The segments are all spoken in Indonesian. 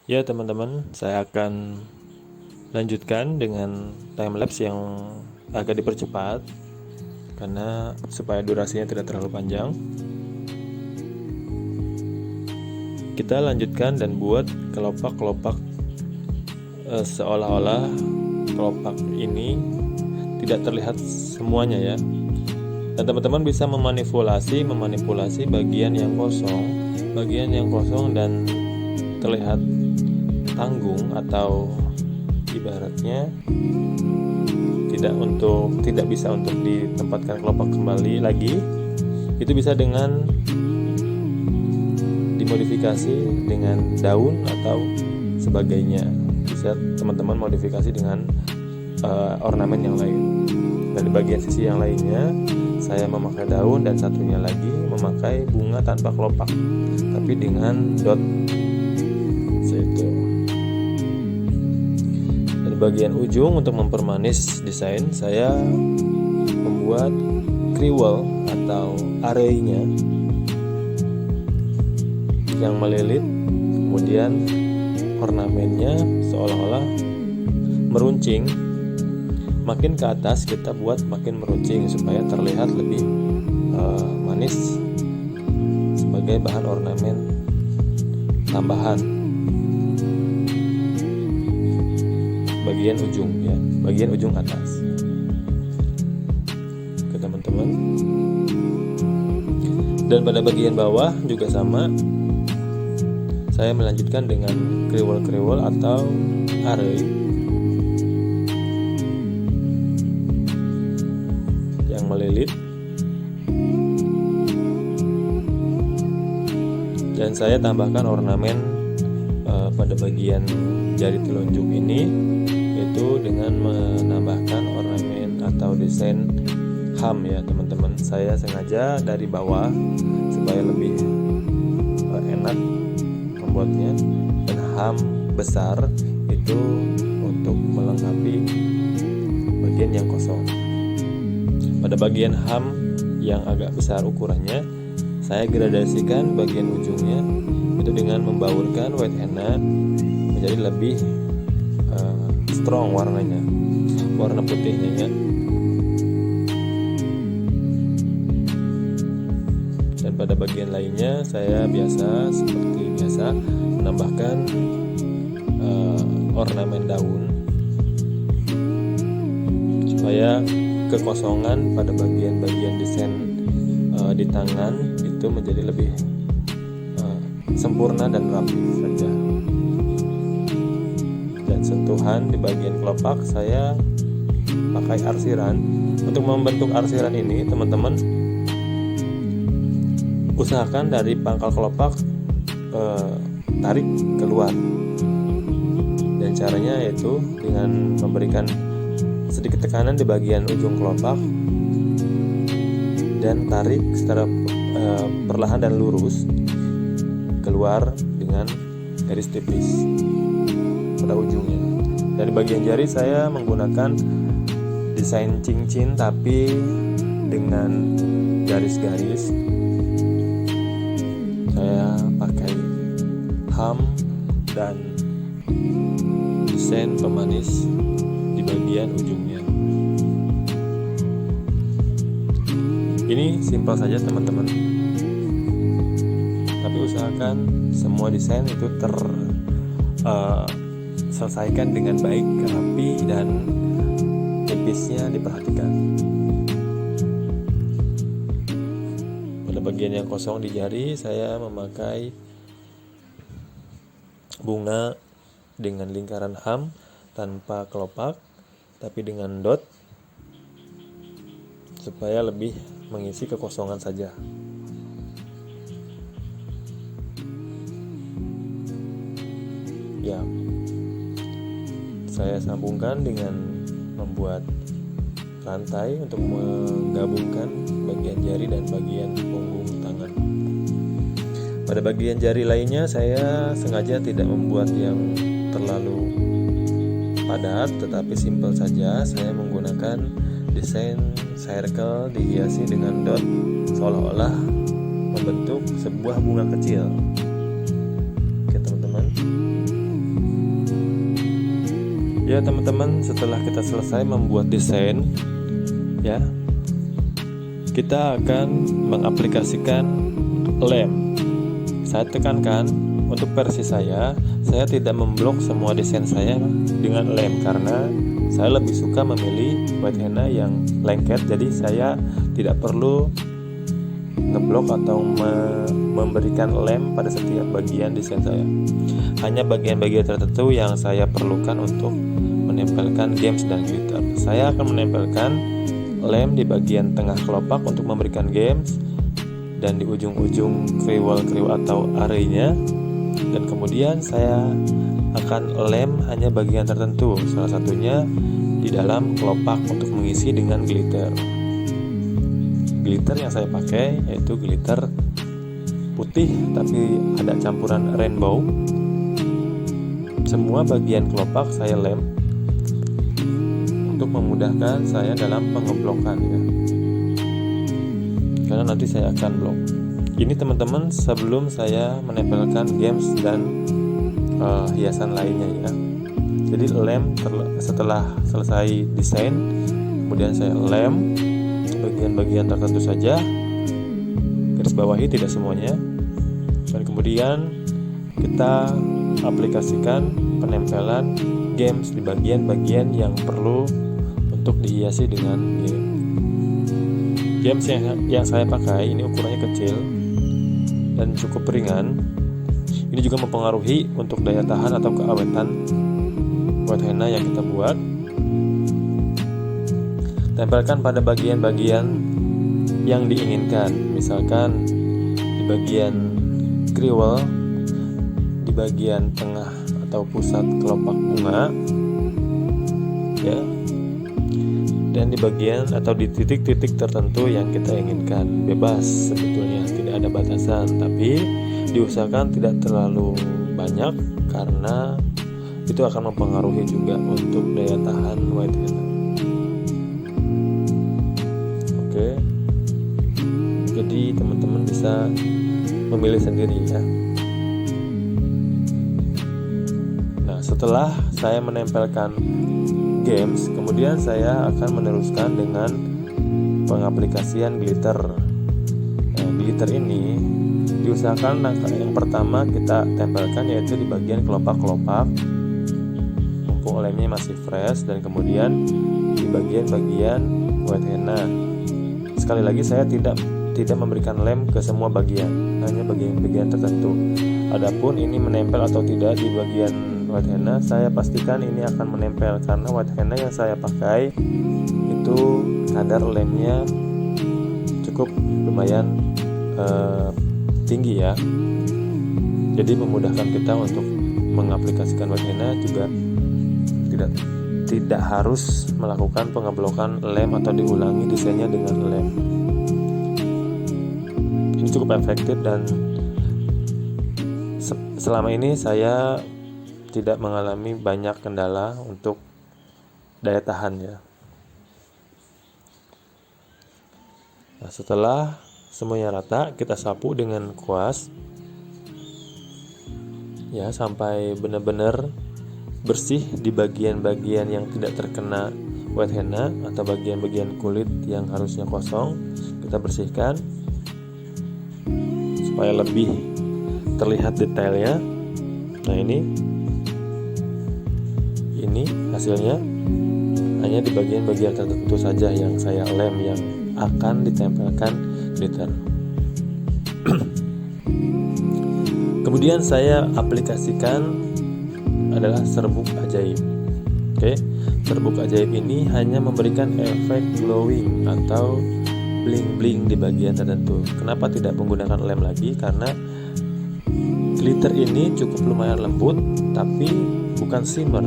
Ya teman-teman, saya akan lanjutkan dengan timelapse yang agak dipercepat karena supaya durasinya tidak terlalu panjang. Kita lanjutkan dan buat kelopak-kelopak seolah-olah kelopak ini tidak terlihat semuanya ya. Dan teman-teman bisa memanipulasi bagian yang kosong dan terlihat tanggung atau ibaratnya tidak bisa untuk ditempatkan kelopak kembali lagi. Itu bisa dengan dimodifikasi dengan daun atau sebagainya. Bisa teman-teman modifikasi dengan ornamen yang lain. Dan di bagian sisi yang lainnya saya memakai daun dan satunya lagi memakai bunga tanpa kelopak tapi dengan dot seperti itu. Dan di bagian ujung untuk mempermanis desain saya membuat kriwel atau array-nya yang melilit, kemudian ornamennya seolah-olah meruncing. Makin ke atas kita buat makin meruncing supaya terlihat lebih manis sebagai bahan ornamen tambahan bagian ujung ya, bagian ujung atas. Oke teman-teman. Dan pada bagian bawah juga sama. Saya melanjutkan dengan kriwel-kriwel atau array yang melilit. Dan saya tambahkan ornamen pada bagian jari telunjuk ini, yaitu dengan menambahkan ornamen atau desain ham ya teman-teman. Saya sengaja dari bawah supaya lebih enak membuatnya, dan ham besar itu untuk melengkapi bagian yang kosong. Pada bagian ham yang agak besar ukurannya, saya gradasikan bagian ujungnya itu dengan membaurkan white henna menjadi lebih strong warnanya, warna putihnya ya. Dan pada bagian lainnya saya seperti biasa menambahkan ornamen daun supaya kekosongan pada bagian-bagian desain di tangan itu menjadi lebih sempurna dan rapi saja. Dan sentuhan di bagian kelopak saya pakai arsiran. Untuk membentuk arsiran ini teman-teman usahakan dari pangkal kelopak tarik keluar. Dan caranya yaitu dengan memberikan sedikit tekanan di bagian ujung kelopak dan tarik secara perlahan dan lurus keluar dengan garis tipis pada ujungnya. Dari bagian jari saya menggunakan desain cincin tapi dengan garis-garis. Saya pakai ham dan desain pemanis di bagian ujungnya. Ini simpel saja teman-teman, tapi usahakan semua desain itu selesaikan dengan baik, rapi dan tipisnya diperhatikan. Pada bagian yang kosong di jari saya memakai bunga dengan lingkaran ham tanpa kelopak tapi dengan dot supaya lebih mengisi kekosongan saja. Ya, saya sambungkan dengan membuat rantai untuk menggabungkan bagian jari dan bagian punggung tangan. Pada bagian jari lainnya saya sengaja tidak membuat yang terlalu padat tetapi simpel saja. Saya menggunakan desain circle dihiasi dengan dot seolah-olah membentuk sebuah bunga kecil. Oke teman-teman. Ya teman-teman, setelah kita selesai membuat desain ya, kita akan mengaplikasikan lem. Saya tekankan untuk versi saya tidak memblok semua desain saya dengan lem karena saya lebih suka memilih white henna yang lengket, jadi saya tidak perlu ngeblok atau memberikan lem pada setiap bagian desain saya. Hanya bagian-bagian tertentu yang saya perlukan untuk menempelkan gems dan glitter. Saya akan menempelkan lem di bagian tengah kelopak untuk memberikan gems dan di ujung-ujung kriwel atau arenya, dan kemudian saya akan lem hanya bagian tertentu, salah satunya di dalam kelopak untuk mengisi dengan glitter. Glitter yang saya pakai yaitu glitter putih tapi ada campuran rainbow. Semua bagian kelopak saya lem untuk memudahkan saya dalam pengeblokan ya, karena nanti saya akan blok. Ini teman-teman sebelum saya menempelkan gems dan hiasan lainnya ya. Jadi lem setelah selesai desain, kemudian saya lem bagian-bagian tertentu saja, garis bawahi tidak semuanya, dan kemudian kita aplikasikan penempelan gems di bagian-bagian yang perlu untuk dihiasi dengan game. Gems yang saya pakai ini ukurannya kecil dan cukup ringan. Ini juga mempengaruhi untuk daya tahan atau keawetan white henna yang kita buat. Tempelkan pada bagian-bagian yang diinginkan, misalkan di bagian kriwel, di bagian tengah atau pusat kelopak bunga ya, dan di bagian atau di titik-titik tertentu yang kita inginkan. Bebas sebetulnya, tidak ada batasan, tapi diusahakan tidak terlalu banyak karena itu akan mempengaruhi juga untuk daya tahan white henna. Oke, jadi teman-teman bisa memilih sendiri ya. Nah, setelah saya menempelkan gems, kemudian saya akan meneruskan dengan pengaplikasian glitter. Nah, glitter ini diusahakan yang pertama kita tempelkan yaitu di bagian kelopak-kelopak mumpung lemnya masih fresh, dan kemudian di bagian-bagian white henna. Sekali lagi saya tidak memberikan lem ke semua bagian, hanya bagian-bagian tertentu. Adapun ini menempel atau tidak di bagian white henna, saya pastikan ini akan menempel karena white henna yang saya pakai itu kadar lemnya cukup lumayan tinggi ya. Jadi memudahkan kita untuk mengaplikasikan white henna, juga tidak harus melakukan pengeblokan lem atau diulangi desainnya dengan lem. Ini cukup efektif dan selama ini saya tidak mengalami banyak kendala untuk daya tahan ya. Nah, setelah semuanya rata, kita sapu dengan kuas ya sampai benar-benar bersih di bagian-bagian yang tidak terkena white henna atau bagian-bagian kulit yang harusnya kosong. Kita bersihkan supaya lebih terlihat detailnya. Nah, ini hasilnya hanya di bagian-bagian tertentu saja yang saya lem yang akan ditempelkan glitter. Kemudian saya aplikasikan adalah serbuk ajaib. Oke, serbuk ajaib ini hanya memberikan efek glowing atau bling-bling di bagian tertentu. Kenapa tidak menggunakan lem lagi? Karena glitter ini cukup lumayan lembut, tapi bukan shimmer.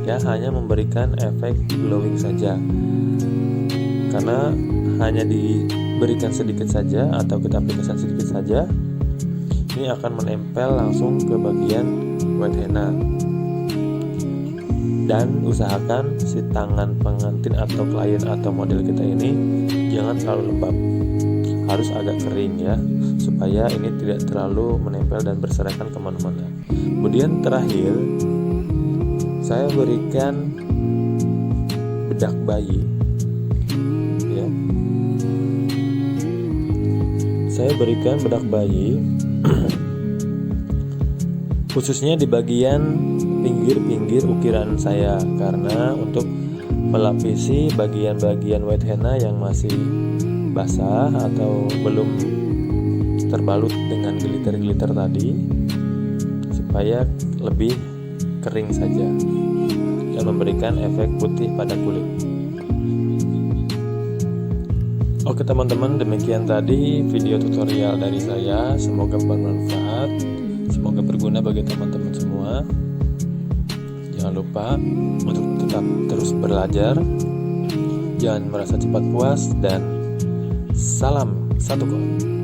Ya, hanya memberikan efek glowing saja. Karena hanya diberikan sedikit saja atau kita aplikasikan sedikit saja, ini akan menempel langsung ke bagian white henna. Dan usahakan si tangan pengantin atau klien atau model kita ini jangan terlalu lembab, harus agak kering ya, supaya ini tidak terlalu menempel dan berserakan kemana-mana. Kemudian terakhir saya berikan bedak bayi ya. Saya berikan bedak bayi khususnya di bagian pinggir-pinggir ukiran saya, karena untuk melapisi bagian-bagian white henna yang masih basah atau belum terbalut dengan glitter-glitter tadi, supaya lebih kering saja dan memberikan efek putih pada kulit. Oke teman-teman, demikian tadi video tutorial dari saya. Semoga bermanfaat, semoga berguna bagi teman-teman semua. Jangan lupa untuk tetap terus belajar, jangan merasa cepat puas, dan salam satu kon.